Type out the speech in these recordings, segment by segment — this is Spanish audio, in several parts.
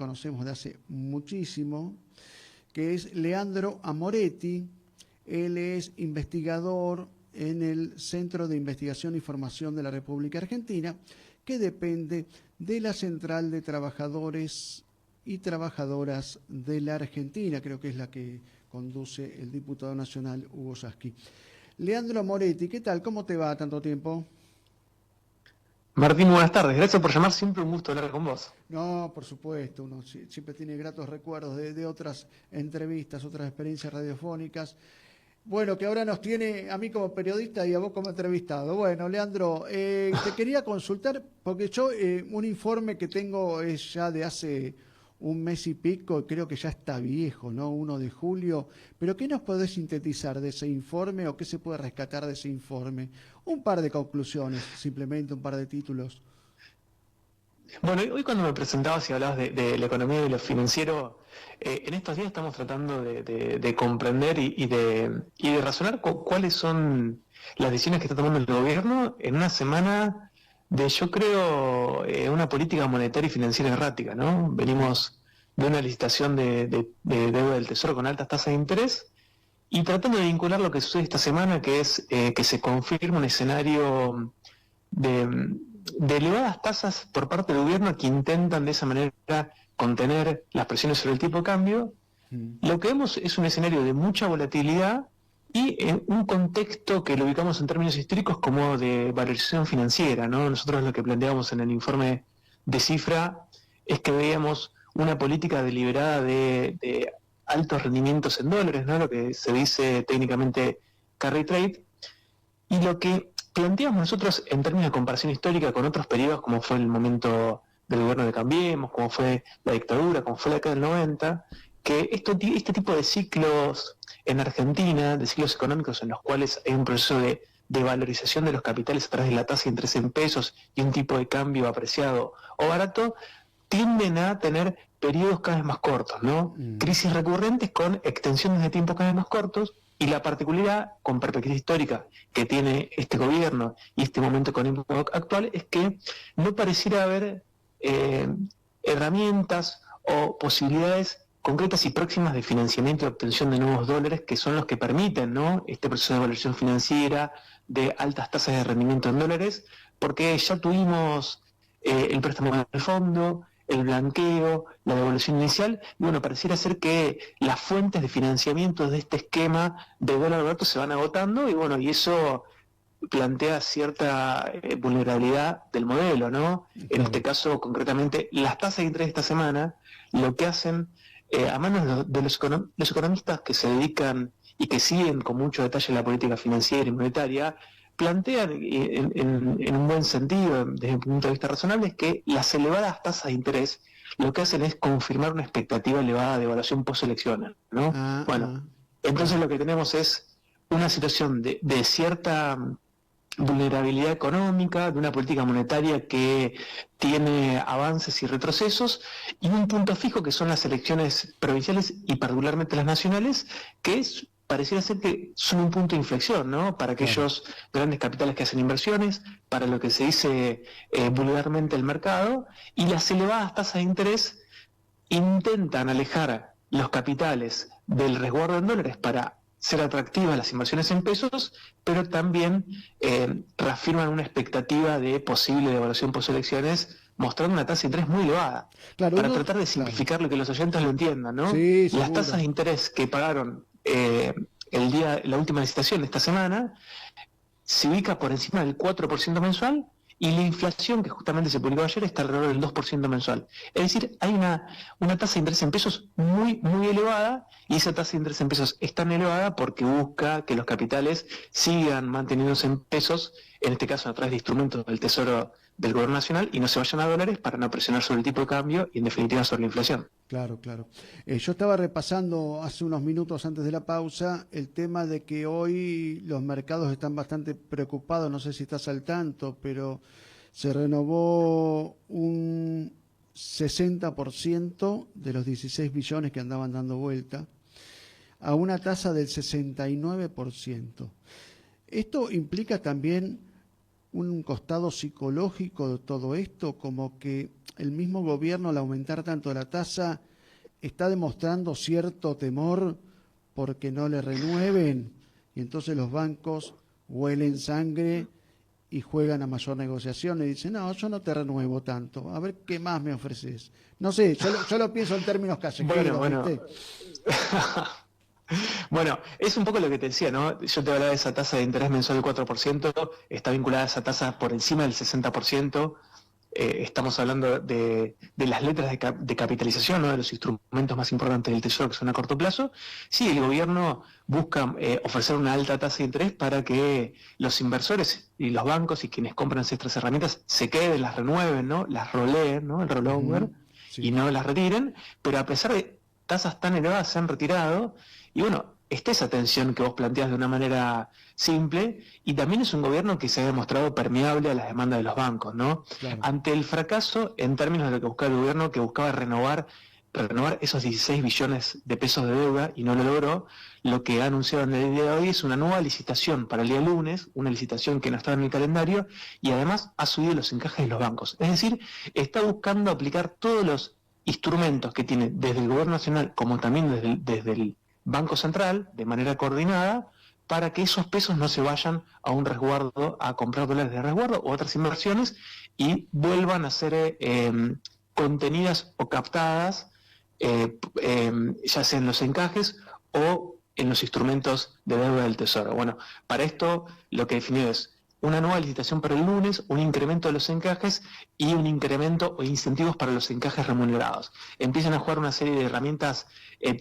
conocemos de hace muchísimo, que es Leandro Amoretti. Él es investigador en el Centro de Investigación y Formación de la República Argentina, que depende de la Central de Trabajadores y Trabajadoras de la Argentina, creo que es la que conduce el diputado nacional Hugo Yasky. Leandro Amoretti, ¿qué tal? ¿Cómo te va tanto tiempo? Martín, buenas tardes. Gracias por llamar. Siempre un gusto hablar con vos. No, por supuesto, uno siempre tiene gratos recuerdos de otras entrevistas, otras experiencias radiofónicas. Bueno, que ahora nos tiene a mí como periodista y a vos como entrevistado. Bueno, Leandro, te quería consultar, porque yo un informe que tengo es ya de hace un mes y pico, creo que ya está viejo, ¿no? 1 de julio, pero ¿qué nos podés sintetizar de ese informe o qué se puede rescatar de ese informe? Un par de conclusiones, simplemente un par de títulos. Bueno, hoy cuando me presentabas y hablabas de la economía y de lo financiero, en estos días estamos tratando de comprender y de razonar cuáles son las decisiones que está tomando el gobierno en una semana de, yo creo, una política monetaria y financiera errática, ¿no? Sí. Venimos de una licitación de deuda del Tesoro con altas tasas de interés y tratando de vincular lo que sucede esta semana, que es que se confirma un escenario de elevadas tasas por parte del gobierno que intentan de esa manera contener las presiones sobre el tipo de cambio. Mm. Lo que vemos es un escenario de mucha volatilidad y en un contexto que lo ubicamos en términos históricos como de valorización financiera, ¿no? Nosotros lo que planteamos en el informe de cifra es que veíamos una política deliberada de altos rendimientos en dólares, ¿no? Lo que se dice técnicamente carry trade, y lo que planteamos nosotros en términos de comparación histórica con otros periodos, como fue el momento del gobierno de Cambiemos, como fue la dictadura, como fue la década del 90, que este tipo de ciclos en Argentina, de ciclos económicos en los cuales hay un proceso de valorización de los capitales a través de la tasa de interés en pesos y un tipo de cambio apreciado o barato, tienden a tener periodos cada vez más cortos, ¿no? Mm. Crisis recurrentes con extensiones de tiempo cada vez más cortos, y la particularidad con perspectiva histórica que tiene este gobierno y este momento económico actual es que no pareciera haber eh, herramientas o posibilidades concretas y próximas de financiamiento y obtención de nuevos dólares que son los que permiten, ¿no?, este proceso de evaluación financiera de altas tasas de rendimiento en dólares, porque ya tuvimos el préstamo del fondo, el blanqueo, la devolución inicial, y bueno, pareciera ser que las fuentes de financiamiento de este esquema de dólar barato se van agotando, y bueno, y eso plantea cierta vulnerabilidad del modelo, ¿no? En este Claro. caso, concretamente, las tasas de interés de esta semana, lo que hacen, a manos de los economistas que se dedican y que siguen con mucho detalle la política financiera y monetaria, plantean en un buen sentido, desde un punto de vista razonable, es que las elevadas tasas de interés lo que hacen es confirmar una expectativa elevada de evaluación post-elecciones, ¿no? Ah, Bueno, ah, entonces claro. lo que tenemos es una situación de cierta vulnerabilidad económica, de una política monetaria que tiene avances y retrocesos, y un punto fijo que son las elecciones provinciales y particularmente las nacionales, que pareciera ser que son un punto de inflexión, ¿no?, para Claro. aquellos grandes capitales que hacen inversiones, para lo que se dice vulgarmente el mercado, y las elevadas tasas de interés intentan alejar los capitales del resguardo en dólares para ser atractivas las inversiones en pesos, pero también reafirman una expectativa de posible devaluación post-elecciones, mostrando una tasa de interés muy elevada. Claro, Para uno, tratar de claro. simplificar lo que los oyentes lo entiendan, ¿no? Sí, Las tasas seguro. de interés que pagaron la última licitación de esta semana se ubica por encima del 4% mensual, y la inflación que justamente se publicó ayer está alrededor del 2% mensual. Es decir, hay una tasa de interés en pesos muy, muy elevada, y esa tasa de interés en pesos es tan elevada porque busca que los capitales sigan manteniéndose en pesos, en este caso a través de instrumentos del Tesoro del Gobierno Nacional, y no se vayan a dólares para no presionar sobre el tipo de cambio y en definitiva sobre la inflación. Claro, claro. Yo estaba repasando hace unos minutos antes de la pausa el tema de que hoy los mercados están bastante preocupados, no sé si estás al tanto, pero se renovó un 60% de los 16 billones que andaban dando vuelta a una tasa del 69%. Esto implica también un costado psicológico de todo esto, como que el mismo gobierno al aumentar tanto la tasa está demostrando cierto temor porque no le renueven y entonces los bancos huelen sangre y juegan a mayor negociación y dicen, no, yo no te renuevo tanto, a ver qué más me ofreces. No sé, yo lo pienso en términos callejeros, Bueno. ¿viste? Bueno, es un poco lo que te decía, ¿no? Yo te hablaba de esa tasa de interés mensual del 4%, está vinculada a esa tasa por encima del 60%. Estamos hablando de las letras de capitalización, ¿no? De los instrumentos más importantes del Tesoro que son a corto plazo. Sí, el gobierno busca ofrecer una alta tasa de interés para que los inversores y los bancos y quienes compran estas herramientas se queden, las renueven, ¿no? Las roleen, ¿no? El rollover, y Sí, no las retiren, pero a pesar de tasas tan elevadas se han retirado, y bueno, está esa tensión que vos planteás de una manera simple, y también es un gobierno que se ha demostrado permeable a las demandas de los bancos, ¿no? claro. Ante el fracaso, en términos de lo que buscaba el gobierno, que buscaba renovar esos 16 billones de pesos de deuda y no lo logró, lo que ha anunciado en el día de hoy es una nueva licitación para el día lunes, una licitación que no estaba en el calendario, y además ha subido los encajes de los bancos. Es decir, está buscando aplicar todos los instrumentos que tiene desde el gobierno nacional como también desde el Banco Central, de manera coordinada, para que esos pesos no se vayan a un resguardo, a comprar dólares de resguardo o otras inversiones, y vuelvan a ser contenidas o captadas, ya sea en los encajes o en los instrumentos de deuda del Tesoro. Bueno, para esto lo que definió es una nueva licitación para el lunes, un incremento de los encajes y un incremento o incentivos para los encajes remunerados. Empiezan a jugar una serie de herramientas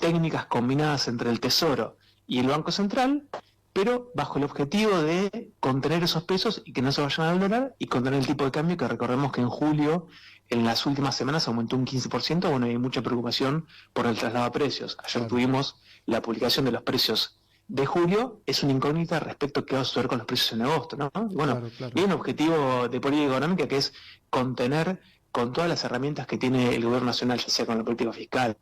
técnicas combinadas entre el Tesoro y el Banco Central, pero bajo el objetivo de contener esos pesos y que no se vayan al dólar, y contener el tipo de cambio, que recordemos que en julio, en las últimas semanas, aumentó un 15%. Bueno, hay mucha preocupación por el traslado a precios. Ayer Claro, tuvimos la publicación de los precios de julio, es una incógnita respecto a qué va a suceder con los precios en agosto, ¿no? Y bueno, claro, claro. hay un objetivo de política económica que es contener con todas las herramientas que tiene el gobierno nacional, ya sea con la política fiscal,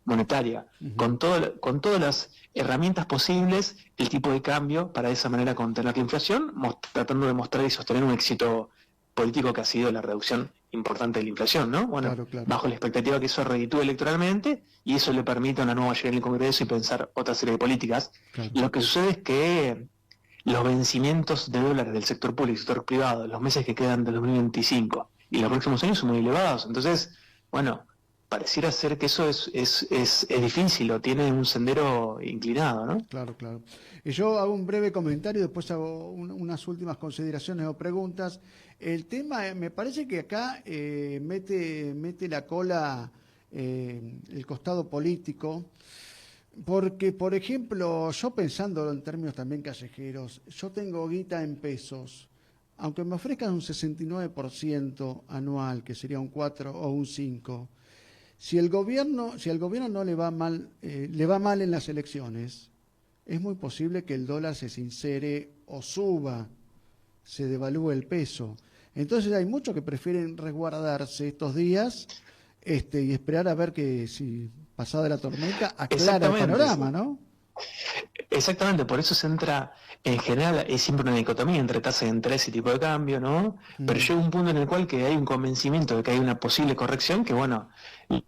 monetaria, Ujú. con todas las herramientas posibles, el tipo de cambio, para de esa manera contener la inflación, tratando de mostrar y sostener un éxito político que ha sido la reducción importante de la inflación, ¿no? Bueno, Claro, claro, bajo la expectativa que eso reditúe electoralmente y eso le permita una nueva mayoría en el Congreso y pensar otra serie de políticas. claro. Lo que sucede es que los vencimientos de dólares del sector público y sector privado, los meses que quedan del 2025 y los próximos años son muy elevados. Entonces, bueno, pareciera ser que eso es difícil o tiene un sendero inclinado, ¿no? Claro, claro. Y yo hago un breve comentario y después hago unas últimas consideraciones o preguntas. El tema, me parece que acá mete la cola el costado político, porque, por ejemplo, yo pensándolo en términos también callejeros, yo tengo guita en pesos, aunque me ofrezcan un 69% anual, que sería un 4 o un 5. Si al gobierno no le va mal en las elecciones, es muy posible que el dólar se sincere o suba, se devalúe el peso. Entonces hay muchos que prefieren resguardarse estos días y esperar a ver que si pasada la tormenta aclara el Exactamente. panorama, ¿no? Exactamente, por eso se entra, en general, es siempre una dicotomía entre tasa de interés y tipo de cambio, ¿no? Pero Mm, llega un punto en el cual que hay un convencimiento de que hay una posible corrección, que bueno,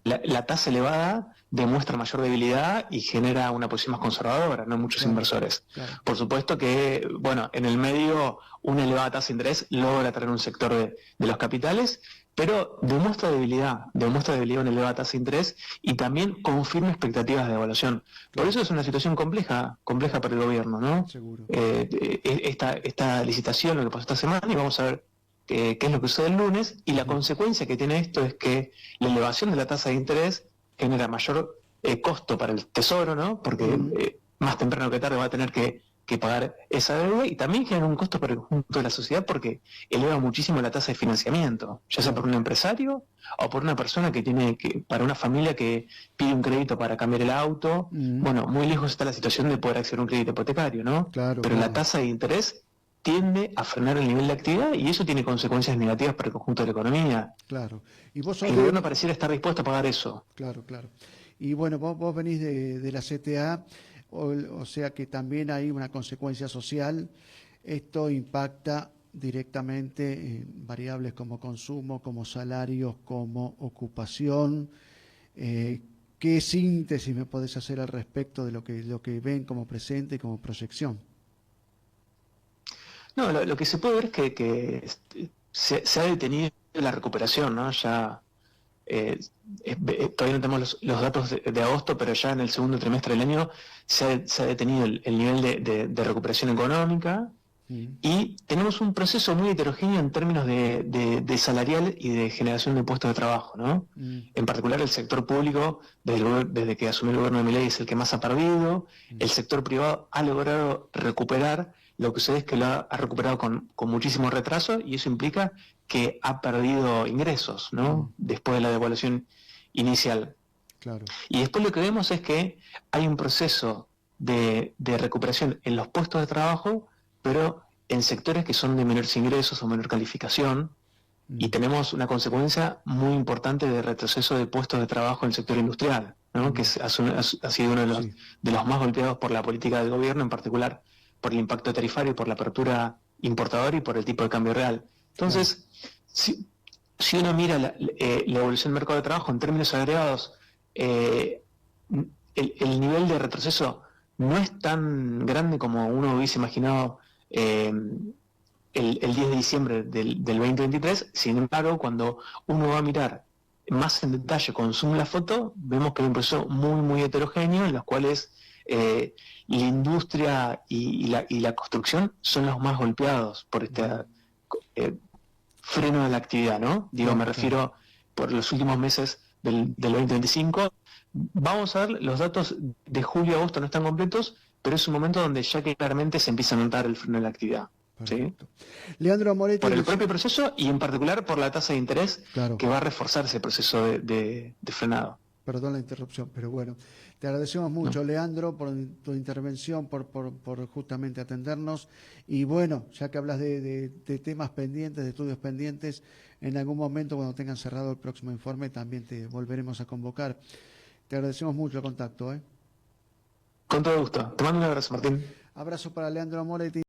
la tasa elevada demuestra mayor debilidad y genera una posición más conservadora, ¿no? En muchos claro, inversores. claro. Por supuesto que, bueno, en el medio una elevada tasa de interés logra traer un sector de los capitales, pero demuestra debilidad una elevada tasa de interés y también confirma expectativas de devaluación. Por Claro, eso es una situación compleja para el gobierno, ¿no? seguro. Esta licitación, lo que pasó esta semana, y vamos a ver qué es lo que sucede el lunes, y la Ujú, consecuencia que tiene esto es que la elevación de la tasa de interés genera mayor costo para el tesoro, ¿no? Porque ujú, más temprano que tarde va a tener que pagar esa deuda, y también genera un costo para el conjunto de la sociedad porque eleva muchísimo la tasa de financiamiento, ya sea por claro. un empresario o por una persona para una familia que pide un crédito para cambiar el auto. Ujú, Bueno, muy lejos está la situación de poder acceder a un crédito hipotecario, ¿no? claro, Pero la claro, tasa de interés tiende a frenar el nivel de actividad y eso tiene consecuencias negativas para el conjunto de la economía. claro. Y vos sos El gobierno pareciera estar dispuesto a pagar eso. claro, claro. Y bueno, vos venís de la CTA, o sea que también hay una consecuencia social. Esto impacta directamente en variables como consumo, como salarios, como ocupación. ¿Qué síntesis me podés hacer al respecto de lo que ven como presente y como proyección? No, lo que se puede ver es que se ha detenido la recuperación, ¿no? Ya todavía no tenemos los datos de agosto, pero ya en el segundo trimestre del año se ha detenido el nivel de recuperación económica Mm, y tenemos un proceso muy heterogéneo en términos de salarial y de generación de puestos de trabajo, ¿no? mm, En particular el sector público, desde que asumió el gobierno de Milei, es el que más ha perdido. mm, El sector privado ha logrado recuperar, lo que sucede es que lo ha recuperado con muchísimo retraso y eso implica que ha perdido ingresos, mm, ¿no? Después de la devaluación inicial. claro. Y después lo que vemos es que hay un proceso de recuperación en los puestos de trabajo, pero en sectores que son de menores ingresos o menor calificación, y Mm, tenemos una consecuencia muy importante de retroceso de puestos de trabajo en el sector industrial, ¿no? Que mm, ha sido uno sí, de los más golpeados por la política del gobierno, en particular por el impacto tarifario, por la apertura importadora y por el tipo de cambio real. claro. Entonces, si uno mira la evolución del mercado de trabajo en términos agregados, eh, el nivel de retroceso no es tan grande como uno hubiese imaginado eh, el 10 de diciembre del 2023. Sin embargo, cuando uno va a mirar más en detalle con zoom la foto, vemos que hay un proceso muy, muy heterogéneo en los cuales la industria y la construcción son los más golpeados por este Mm, eh, freno de la actividad, ¿no? Digo, me claro, claro. refiero por los últimos meses del 2025. Vamos a ver, los datos de julio y agosto no están completos, pero es un momento donde ya que claramente se empieza a notar el freno de la actividad, ¿sí? Perfecto. Leandro Moretti, Por el propio proceso y en particular por la tasa de interés claro, que va a reforzar ese proceso de frenado, perdón la interrupción, pero bueno, te agradecemos ¿no? mucho, Leandro, por tu intervención, por justamente atendernos. Y bueno, ya que hablas de temas pendientes, de estudios pendientes, en algún momento cuando tengan cerrado el próximo informe también te volveremos a convocar. Te agradecemos mucho el contacto, ¿eh? Con todo gusto. Te mando un abrazo, Martín. Abrazo para Leandro Moretti.